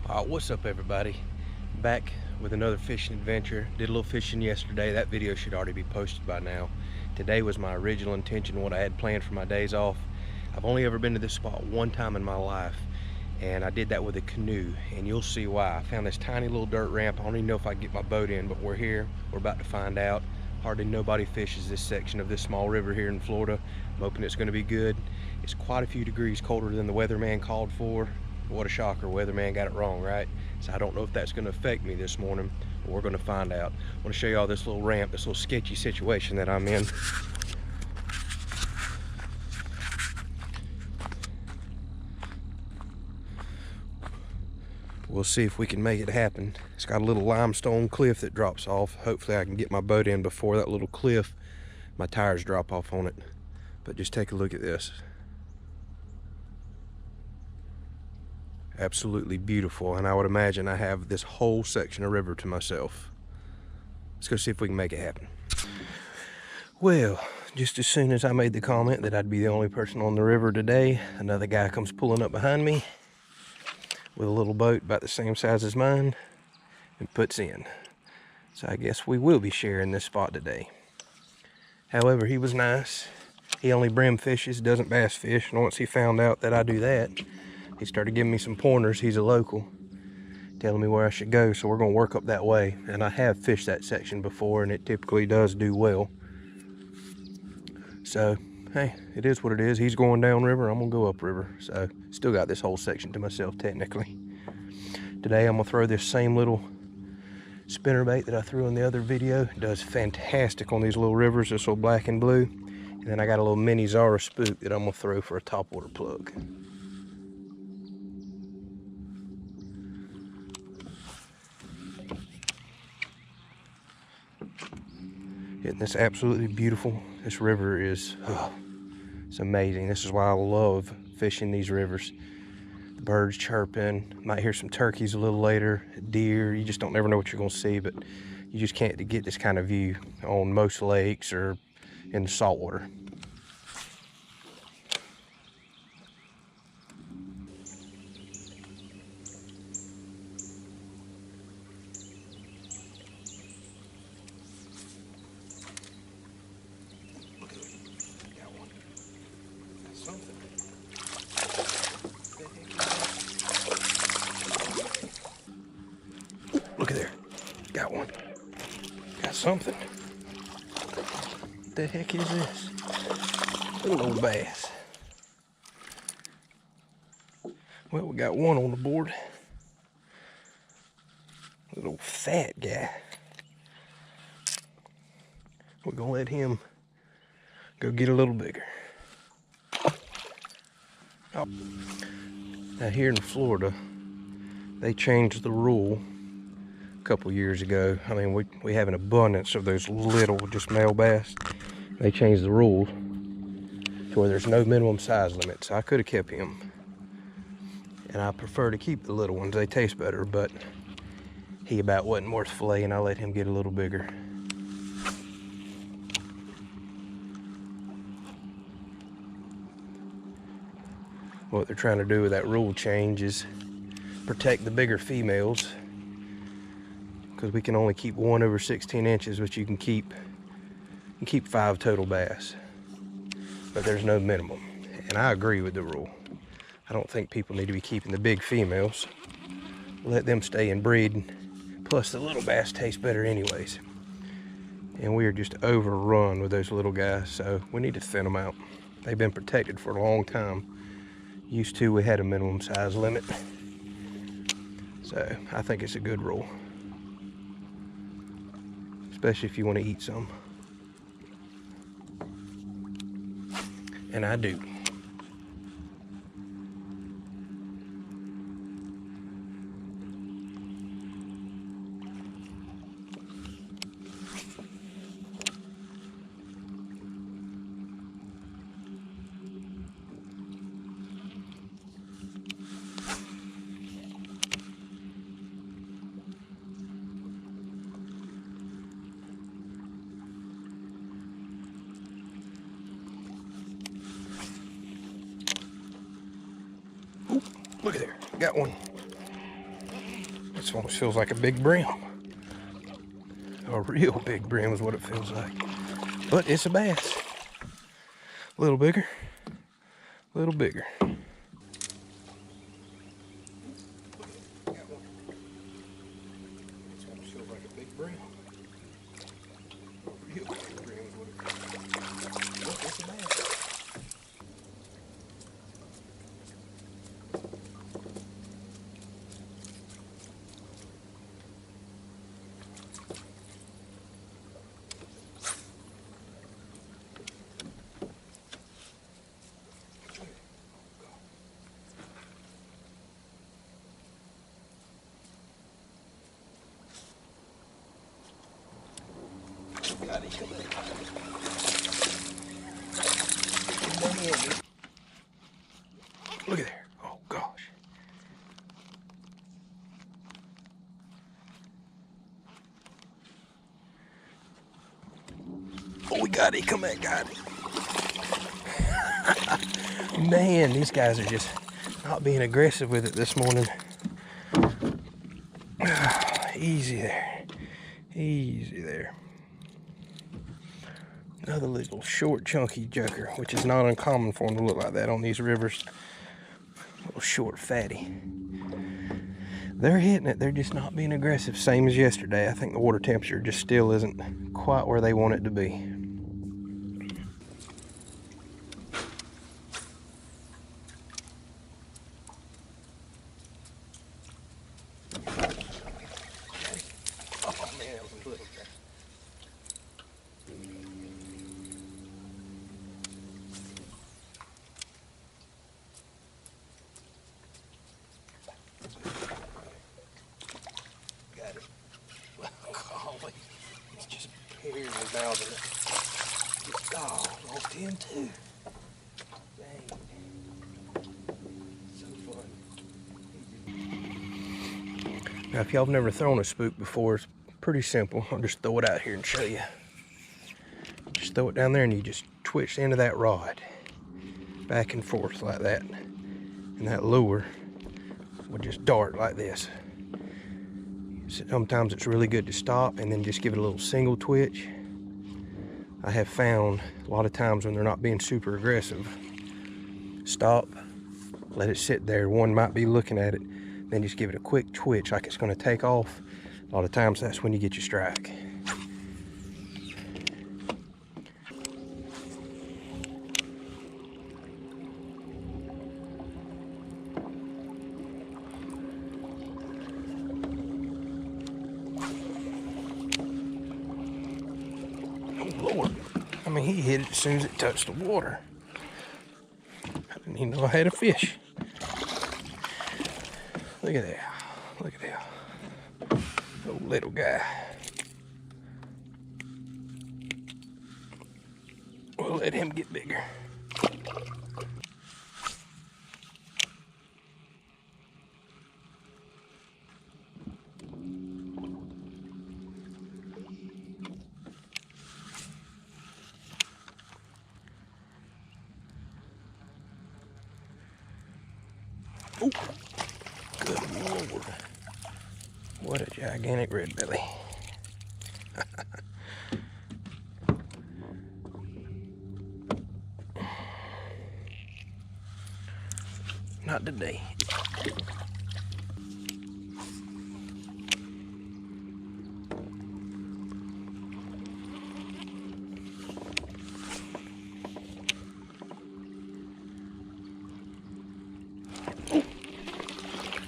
What's up, everybody? Back with another fishing adventure. Did a little fishing yesterday. That video should already be posted by now. Today was my original intention, what I had planned for my days off. I've only ever been to this spot one time in my life, and I did that with a canoe, and you'll see why. I found this tiny little dirt ramp. I don't even know if I can get my boat in, but we're here. We're about to find out. Hardly nobody fishes this section of this small river here in Florida. I'm hoping it's going to be good. It's quite a few degrees colder than the weatherman called for. What a shocker, weatherman got it wrong, right? So I don't know if that's going to affect me this morning, but we're going to find out. I want to show you all this little ramp, this little sketchy situation that I'm in. We'll see if we can make it happen. It's got a little limestone cliff that drops off. Hopefully I can get my boat in before that little cliff, my tires drop off on it. But just take a look at this. Absolutely beautiful, and I would imagine I have this whole section of river to myself. Let's go see if we can make it happen. Well, just as soon as I made the comment that I'd be the only person on the river today, another guy comes pulling up behind me with a little boat about the same size as mine and puts in. So I guess we will be sharing this spot today. However, he was nice. He only brim fishes, doesn't bass fish, and once he found out that I do that, he started giving me some pointers. He's a local, telling me where I should go, so we're going to work up that way. And I have fished that section before, and it typically does do well. So, hey, it is what it is. He's going downriver, I'm going to go upriver. So, still got this whole section to myself, technically. Today, I'm going to throw this same little spinnerbait that I threw in the other video. It does fantastic on these little rivers, this little black and blue. And then I got a little mini Zara spook that I'm going to throw for a topwater plug. Isn't this absolutely beautiful? This river is, it's amazing. This is why I love fishing these rivers. The birds chirping, might hear some turkeys a little later, deer. You just don't never know what you're gonna see, but you just can't get this kind of view on most lakes or in the saltwater. Look at there. Got one. Got something. What the heck is this? Little old bass. Well, we got one on the board. Little fat guy. We're gonna let him go get a little bigger. Oh. Now here in Florida, they changed the rule a couple years ago. I mean, we have an abundance of those little, just male bass. They changed the rule to where there's no minimum size limit. So I could have kept him. And I prefer to keep the little ones. They taste better, but he about wasn't worth filleting. I let him get a little bigger. What they're trying to do with that rule change is protect the bigger females, because we can only keep one over 16 inches, but you can keep 5 total bass, but there's no minimum. And I agree with the rule. I don't think people need to be keeping the big females. Let them stay and breed. Plus the little bass taste better anyways. And we are just overrun with those little guys, so we need to thin them out. They've been protected for a long time. Used to, we had a minimum size limit. So I think it's a good rule, especially if you want to eat some. And I do. Look at there, got one. This one feels like a big brim. A real big brim is what it feels like. But it's a bass. A little bigger. A little bigger. Look at there. Oh gosh. Oh, we got it. Come back, got it. Man, these guys are just not being aggressive with it this morning. Easy there. Easy there. Another little short, chunky joker, which is not uncommon for them to look like that on these rivers. Little short, fatty. They're hitting it. They're just not being aggressive. Same as yesterday. I think the water temperature just still isn't quite where they want it to be. Oh, lost him too. Dang. So fun. Now, if y'all have never thrown a spook before, it's pretty simple. I'll just throw it out here and show you. Just throw it down there and you just twitch the end of that rod back and forth like that. And that lure would just dart like this. Sometimes it's really good to stop and then just give it a little single twitch. I have found a lot of times when they're not being super aggressive, stop, let it sit there. One might be looking at it, then just give it a quick twitch like it's going to take off. A lot of times that's when you get your strike. Lord, I mean, he hit it as soon as it touched the water. I didn't even know I had a fish. Look at that. Look at that. Oh, little guy. We'll let him get bigger. Oh, good Lord. What a gigantic red belly. Not today.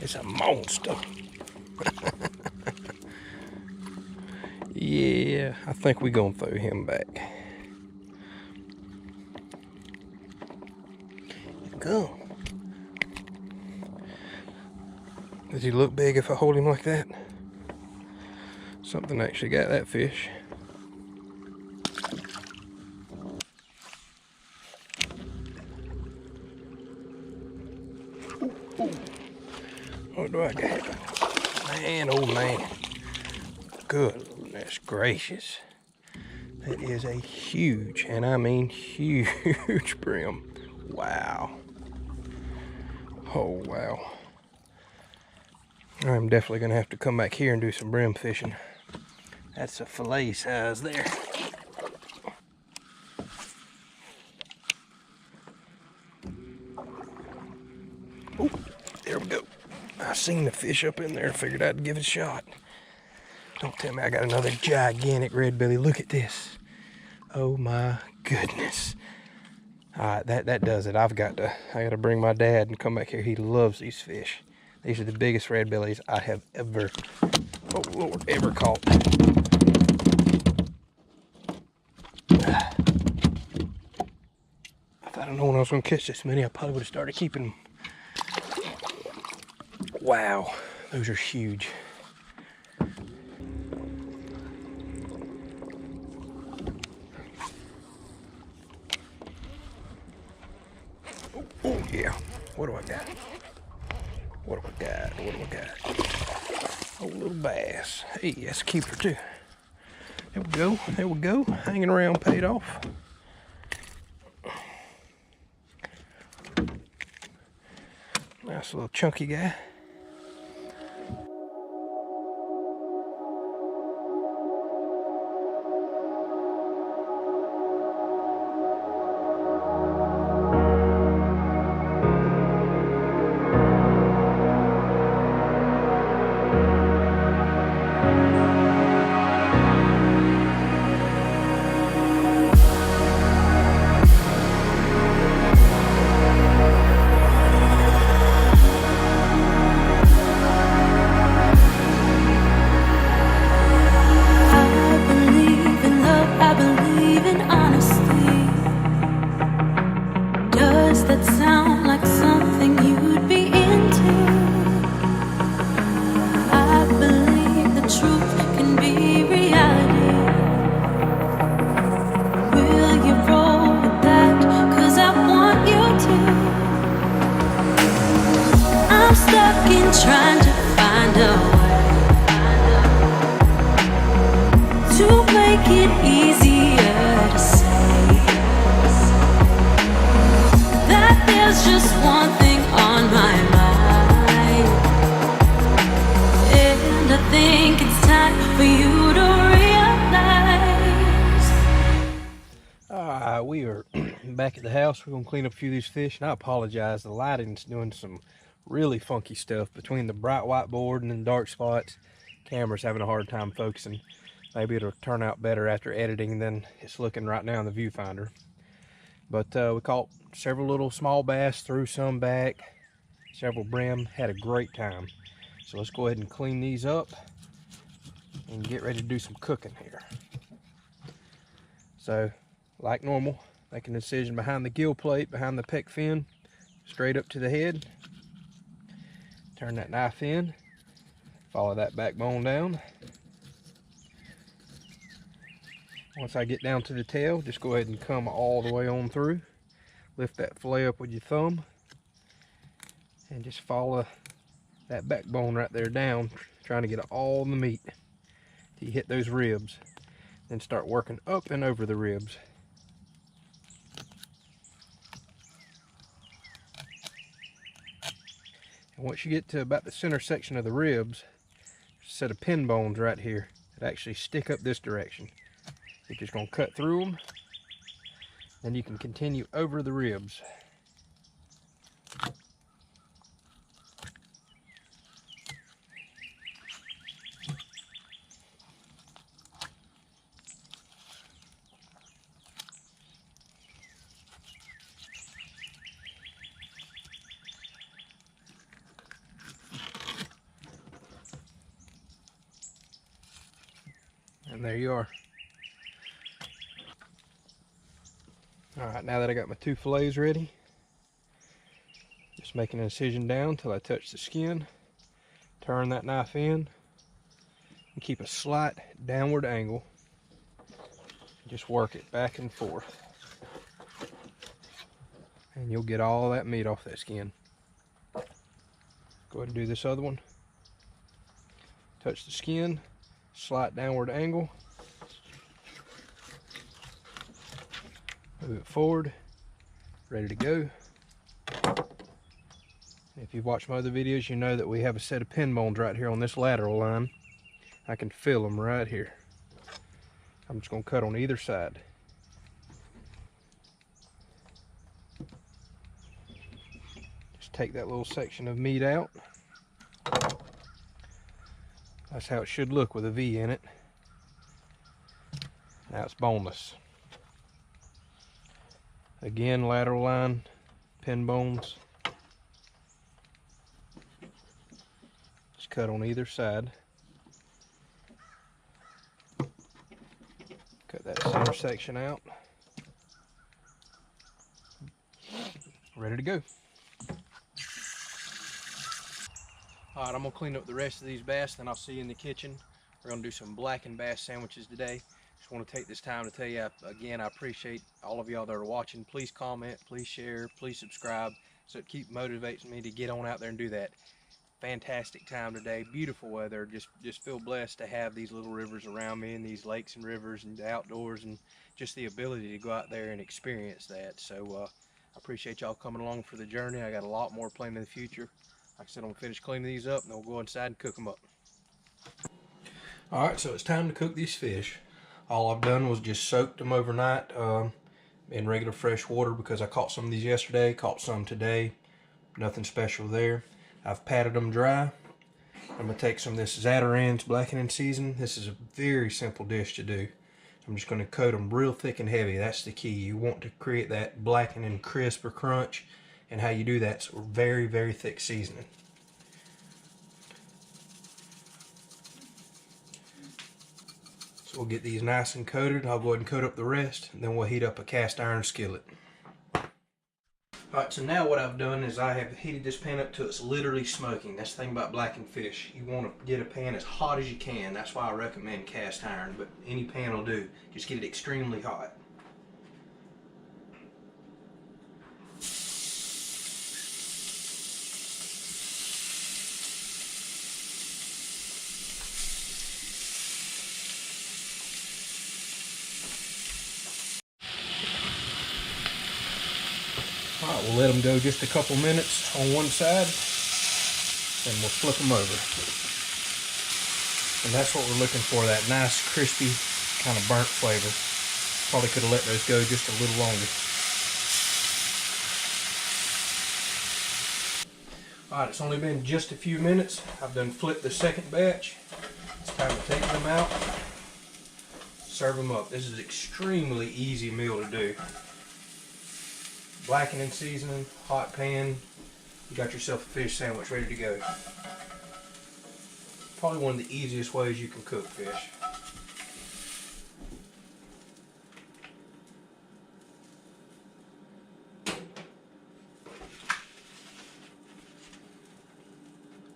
It's a monster. Yeah, I think we're gonna throw him back. Go. Does he look big if I hold him like that? Something actually got that fish. What do I got? Man, oh man. Goodness gracious. That is a huge, and I mean huge brim. Wow. Oh wow. I'm definitely gonna have to come back here and do some brim fishing. That's a fillet size there. Oh, there we go. I seen the fish up in there, figured I'd give it a shot. Don't tell me I got another gigantic red belly. Look at this. Oh my goodness. Alright, that does it. I gotta bring my dad and come back here. He loves these fish. These are the biggest red bellies I have ever, oh Lord, ever caught. If I'd have known I was gonna catch this many, I probably would have started keeping them. Wow, those are huge. Oh yeah, what do I got? What do I got? What do I got? Oh, little bass. Hey, that's a keeper too. There we go, there we go. Hanging around paid off. Nice little chunky guy. Trying to find a way to make it easier to say that there's just one thing on my mind, and I think it's time for you to realize. We are back at the house. We're gonna clean up a few of these fish, and I apologize. The lighting's doing some really funky stuff between the bright white board and the dark spots. Camera's having a hard time focusing. Maybe it'll turn out better after editing than it's looking right now in the viewfinder. But we caught several little small bass, threw some back, several brim, had a great time. So let's go ahead and clean these up and get ready to do some cooking here. So like normal, make an incision behind the gill plate, behind the pec fin, straight up to the head. Turn that knife in, follow that backbone down. Once I get down to the tail, just go ahead and come all the way on through. Lift that fillet up with your thumb and just follow that backbone right there down, trying to get all the meat till you hit those ribs. Then start working up and over the ribs. And once you get to about the center section of the ribs, there's a set of pin bones right here that actually stick up this direction. You're just going to cut through them, then you can continue over the ribs. And there you are. Alright, now that I got my two fillets ready, just making an incision down until I touch the skin. Turn that knife in and keep a slight downward angle. Just work it back and forth. And you'll get all that meat off that skin. Go ahead and do this other one. Touch the skin. Slight downward angle, move it forward, ready to go. If you've watched my other videos, you know that we have a set of pin bones right here on this lateral line. I can feel them right here. I'm just going to cut on either side. Just take that little section of meat out. That's how it should look with a V in it. Now it's boneless. Again, lateral line, pin bones. Just cut on either side. Cut that center section out. Ready to go. Alright, I'm going to clean up the rest of these bass, then I'll see you in the kitchen. We're going to do some blackened bass sandwiches today. Just want to take this time to tell you, again, I appreciate all of y'all that are watching. Please comment, please share, please subscribe, so it motivates me to get on out there and do that. Fantastic time today, beautiful weather. Just feel blessed to have these little rivers around me and these lakes and rivers and outdoors, and just the ability to go out there and experience that. So I appreciate y'all coming along for the journey. I got a lot more planned in the future. Like I said, I'm gonna finish cleaning these up and then we'll go inside and cook them up. Alright, so it's time to cook these fish. All I've done was just soaked them overnight in regular fresh water because I caught some of these yesterday, caught some today. Nothing special there. I've patted them dry. I'm gonna take some of this Zatarain's blackening season. This is a very simple dish to do. I'm just gonna coat them real thick and heavy. That's the key. You want to create that blackening crisp or crunch. And how you do that's very, very thick seasoning. So we'll get these nice and coated. I'll go ahead and coat up the rest, and then we'll heat up a cast iron skillet. Alright, so now what I've done is I have heated this pan up till it's literally smoking. That's the thing about blackened fish. You want to get a pan as hot as you can. That's why I recommend cast iron, but any pan will do. Just get it extremely hot. Alright, we'll let them go just a couple minutes on one side, and we'll flip them over. And that's what we're looking for, that nice, crispy, kind of burnt flavor. Probably could have let those go just a little longer. Alright, it's only been just a few minutes. I've done flipped the second batch. It's time to take them out, serve them up. This is an extremely easy meal to do. Blackening seasoning, hot pan, you got yourself a fish sandwich ready to go. Probably one of the easiest ways you can cook fish.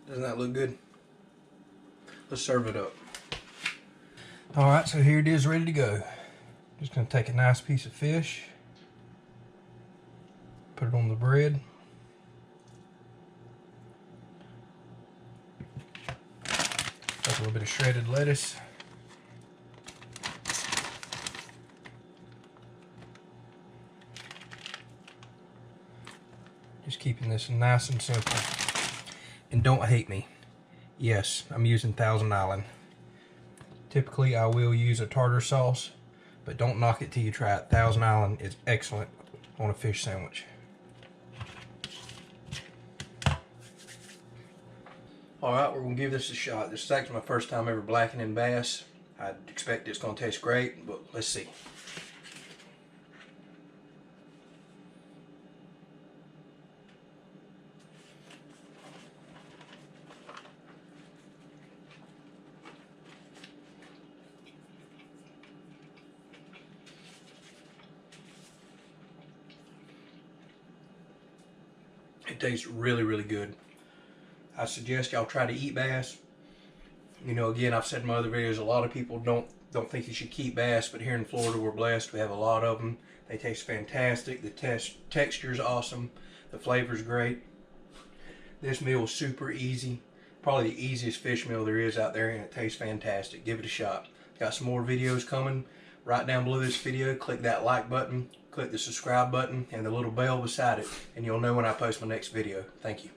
Doesn't that look good? Let's serve it up. Alright, so here it is ready to go. Just going to take a nice piece of fish, put it on the bread. Take a little bit of shredded lettuce. Just keeping this nice and simple. And don't hate me. Yes, I'm using Thousand Island. Typically I will use a tartar sauce, but don't knock it till you try it. Thousand Island is excellent on a fish sandwich. Alright, we're going to give this a shot. This is actually my first time ever blackening bass. I expect it's going to taste great, but let's see. It tastes really, really good. I suggest y'all try to eat bass. You know, again, I've said in my other videos, a lot of people don't think you should keep bass, but here in Florida, we're blessed. We have a lot of them. They taste fantastic. The texture is awesome. The flavor is great. This meal is super easy. Probably the easiest fish meal there is out there, and it tastes fantastic. Give it a shot. Got some more videos coming. Right down below this video, click that like button, click the subscribe button, and the little bell beside it, and you'll know when I post my next video. Thank you.